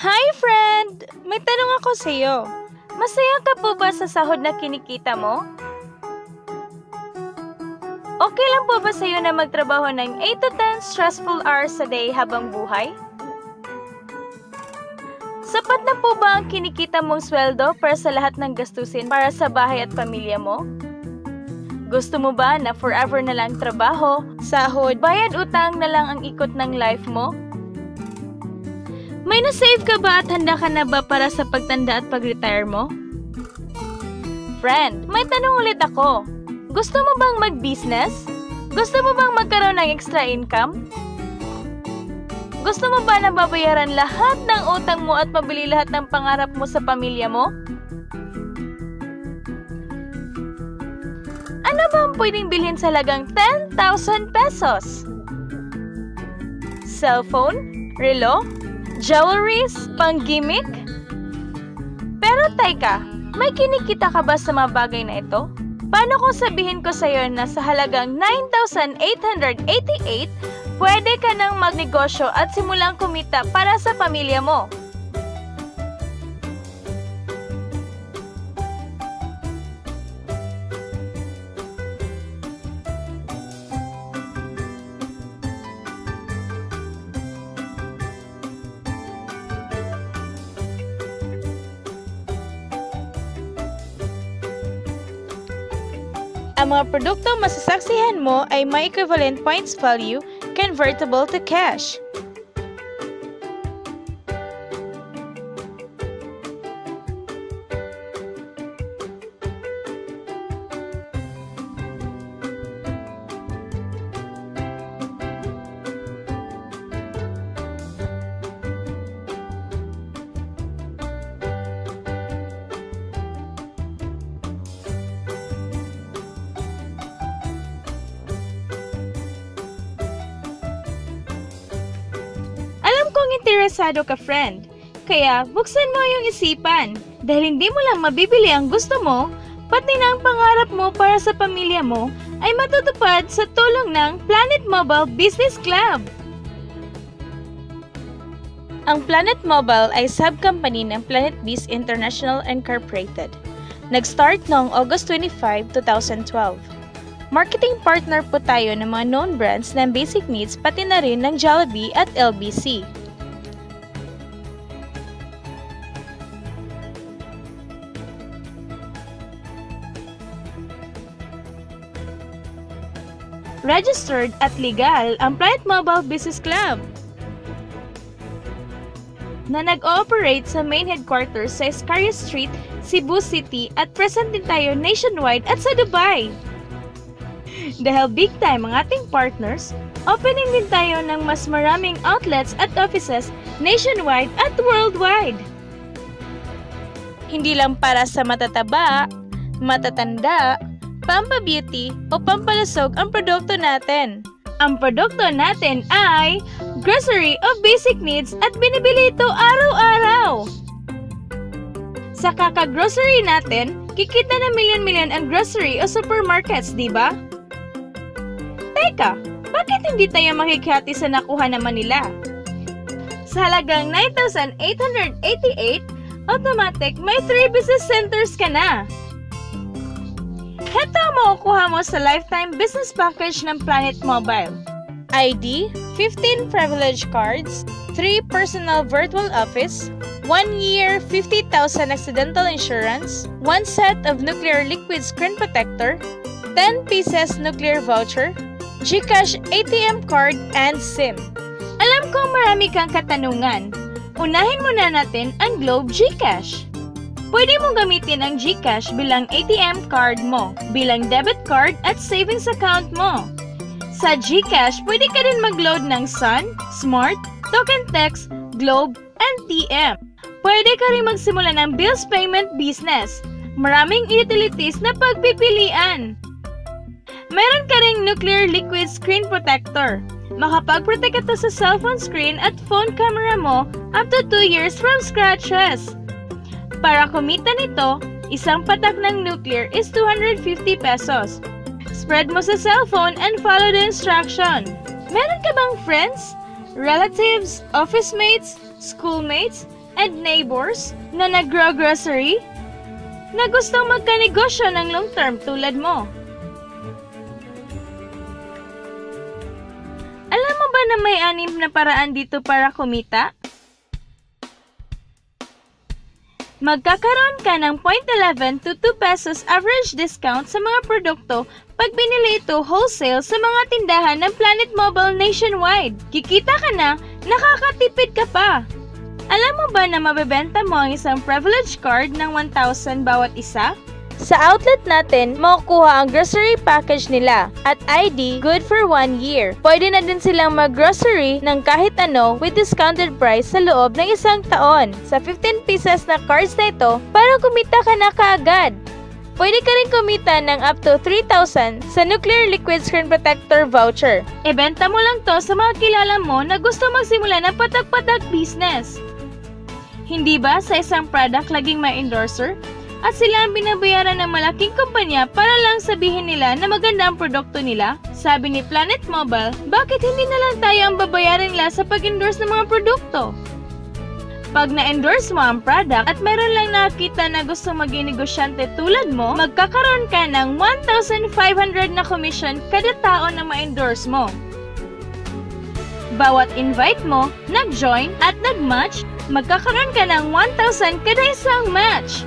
Hi friend! May tanong ako sa iyo. Masaya ka po ba sa sahod na kinikita mo? Okay lang po ba sa iyo na magtrabaho ng 8 to 10 stressful hours a day habang buhay? Sapat na po ba ang kinikita mong sweldo para sa lahat ng gastusin para sa bahay at pamilya mo? Gusto mo ba na forever na lang trabaho, sahod, bayad utang na lang ang ikot ng life mo? May na-save ka ba at handa ka na ba para sa pagtanda at pag-retire mo? Friend, may tanong ulit ako. Gusto mo bang mag-business? Gusto mo bang magkaroon ng extra income? Gusto mo ba na babayaran lahat ng utang mo at mabili lahat ng pangarap mo sa pamilya mo? Ano ba ang pwedeng bilhin sa halagang 10,000 pesos? Cellphone? Relo? Jewelries? Pang-gimmick? Pero teka, may kinikita ka ba sa mga bagay na ito? Paano kung sabihin ko sa iyo na sa halagang 9,888, pwede ka nang magnegosyo at simulang kumita para sa pamilya mo? Ang mga produktong masasaksihan mo ay may equivalent points value convertible to cash. Interesado ka, friend. Kaya, buksan mo yung isipan. Dahil hindi mo lang mabibili ang gusto mo, pati na ang pangarap mo para sa pamilya mo ay matutupad sa tulong ng Planet Mobile Business Club. Ang Planet Mobile ay sub-company ng Planet Biz International Incorporated. Nag-start noong August 25, 2012. Marketing partner po tayo ng mga known brands ng Basic Needs pati na rin ng Jollibee at LBC. Registered at legal ang Planet Mobile Business Club na nag-ooperate sa main headquarters sa Escaria Street, Cebu City at present din tayo nationwide at sa Dubai. Dahil big time ang ating partners, opening din tayo ng mas maraming outlets at offices nationwide at worldwide. Hindi lang para sa matataba, matatanda, pampa-beauty o pampalusog ang produkto natin. Ang produkto natin ay grocery of basic needs at binibili ito araw-araw. Sa kaka-grocery natin, kikita na milyon-milyon ang grocery o supermarkets, di ba? Teka, bakit hindi tayo makikhati sa nakuha naman nila? Sa halagang 9,888, automatic may 3 business centers ka na. Ito ang makukuha mo sa lifetime business package ng Planet Mobile. ID, 15 privilege cards, 3 personal virtual office, 1 year 50,000 accidental insurance, 1 set of nuclear liquid screen protector, 10 pieces nuclear voucher, GCash ATM card, and SIM. Alam kong marami kang katanungan. Unahin muna natin ang Globe GCash. Pwede mong gamitin ang GCash bilang ATM card mo, bilang debit card at savings account mo. Sa GCash, pwede ka din mag-load ng Sun, Smart, Token Text, Globe, and TM. Pwede ka rin magsimula ng bills payment business. Maraming utilities na pagpipilian. Meron ka ring nuclear liquid screen protector. Makapag-protect ito sa cellphone screen at phone camera mo up to 2 years from scratches. Para kumita nito, isang patak ng nuclear is 250 pesos. Spread mo sa cellphone and follow the instruction. Meron ka bang friends, relatives, office mates, schoolmates, and neighbors na nagro-grocery na gustong magkanegosyo ng long-term tulad mo. Alam mo ba na may 6 na paraan dito para kumita? Magkakaroon ka ng 0.11 to 2 pesos average discount sa mga produkto pag binili ito wholesale sa mga tindahan ng Planet Mobile nationwide. Kikita ka na, nakakatipid ka pa. Alam mo ba na mabebenta mo ang isang privilege card ng 1,000 bawat isa? Sa outlet natin, makukuha ang grocery package nila at ID good for 1 year. Pwede na din silang mag-grocery ng kahit ano with discounted price sa loob ng 1 taon. Sa 15 pieces na cards na ito, para kumita ka na kaagad. Pwede ka rin kumita ng up to 3,000 sa Nuclear Liquid Screen Protector voucher. Ibenta mo lang to sa mga kilala mo na gusto magsimula ng patak-patak business. Hindi ba sa isang product laging may endorser? At sila ang binabayaran ng malaking kumpanya para lang sabihin nila na maganda ang produkto nila? Sabi ni Planet Mobile, bakit hindi na lang tayo ang babayaran nila sa pag-endorse ng mga produkto? Pag na-endorse mo ang product at meron lang nakita na gusto maging negosyante tulad mo, magkakaroon ka ng 1,500 na commission kada tao na ma-endorse mo. Bawat invite mo, nag-join at nag-match, magkakaroon ka ng 1,000 kada isang match.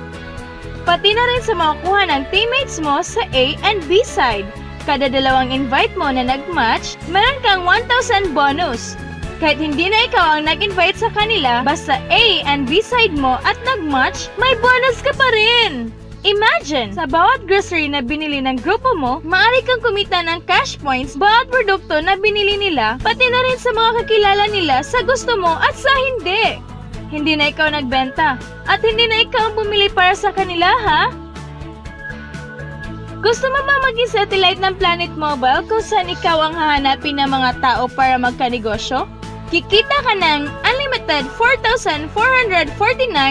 Pati na rin sa makukuha ng teammates mo sa A and B side. Kada 2 invite mo na nag-match, meron kang 1,000 bonus. Kahit hindi na ikaw ang nag-invite sa kanila, basta A and B side mo at nag-match, may bonus ka pa rin! Imagine, sa bawat grocery na binili ng grupo mo, maaari kang kumita ng cash points bawat produkto na binili nila, pati na rin sa mga kakilala nila sa gusto mo at sa hindi. Hindi na ikaw nagbenta, at hindi na ikaw ang bumili para sa kanila, ha? Gusto mo ba maging satellite ng Planet Mobile kung saan ikaw ang hahanapin ng mga tao para magkanegosyo? Kikita ka ng unlimited 4,449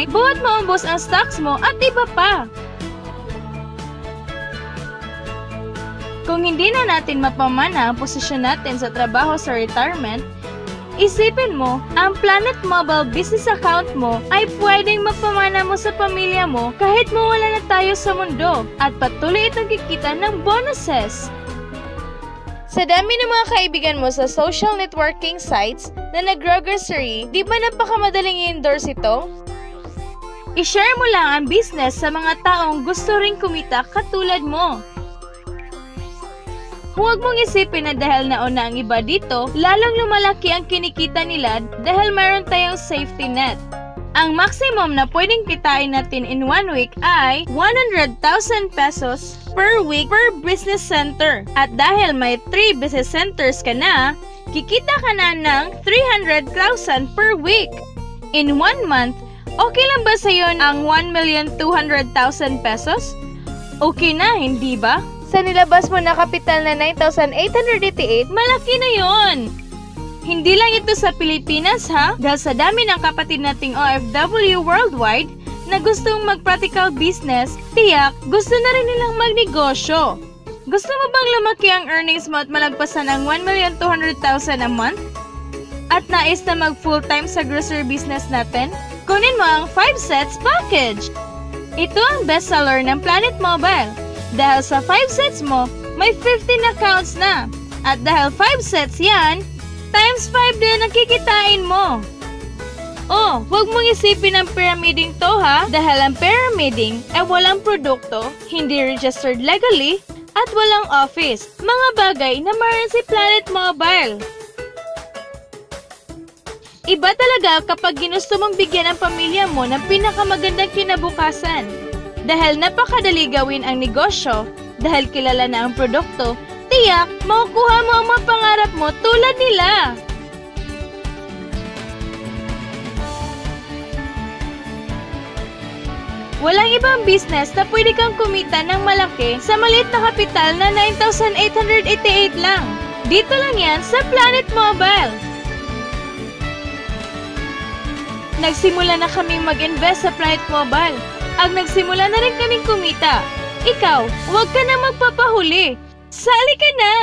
bawat maubos ang stocks mo at iba pa. Kung hindi na natin mapamana ang posisyon natin sa trabaho sa retirement, isipin mo, ang Planet Mobile business account mo ay pwedeng magpamana mo sa pamilya mo kahit mawala na tayo sa mundo at patuloy itong kikita ng bonuses. Sa dami ng mga kaibigan mo sa social networking sites na nag-grocery, di ba napakamadaling i-endorse ito? I-share mo lang ang business sa mga taong gusto ring kumita katulad mo. Huwag mong isipin na dahil nauna ang iba dito, lalong lumalaki ang kinikita nila dahil mayroon tayong safety net. Ang maximum na pwedeng kitain natin in 1 week ay 100,000 pesos per week per business center. At dahil may 3 business centers ka na, kikita ka na ng 300,000 per week. In 1 month, okay lang ba sa iyo ang 1,200,000 pesos? Okay na, hindi ba? Sa nilabas mo na kapital na 9,888, malaki na yon. Hindi lang ito sa Pilipinas, ha? Dahil sa dami ng kapatid nating OFW worldwide na gustong mag-practical business, tiyak gusto na rin nilang magnegosyo. Gusto mo bang lumaki ang earnings mo at malagpasan ang 1,200,000 a month? At nais na mag-full-time sa grocery business natin? Kunin mo ang 5 sets package. Ito ang bestseller ng Planet Mobile. Dahil sa 5 sets mo, may 15 accounts na. At dahil 5 sets yan, times 5 din ang kikitain mo. Oh, huwag mong isipin ang pyramiding to, ha? Dahil ang pyramiding ay walang produkto, hindi registered legally, at walang office. Mga bagay na mayroon si Planet Mobile. Iba talaga kapag ginusto mong bigyan ang pamilya mo ng pinakamagandang kinabukasan. Dahil napakadali gawin ang negosyo, dahil kilala na ang produkto, tiyak, makukuha mo ang mga pangarap mo tulad nila. Walang ibang business na pwede kang kumita ng malaki sa maliit na kapital na 9,888 lang. Dito lang yan sa Planet Mobile. Nagsimula na kaming mag-invest sa Planet Mobile. Ang nagsimula na rin kaming kumita. Ikaw, huwag ka na magpapahuli. Sali ka na!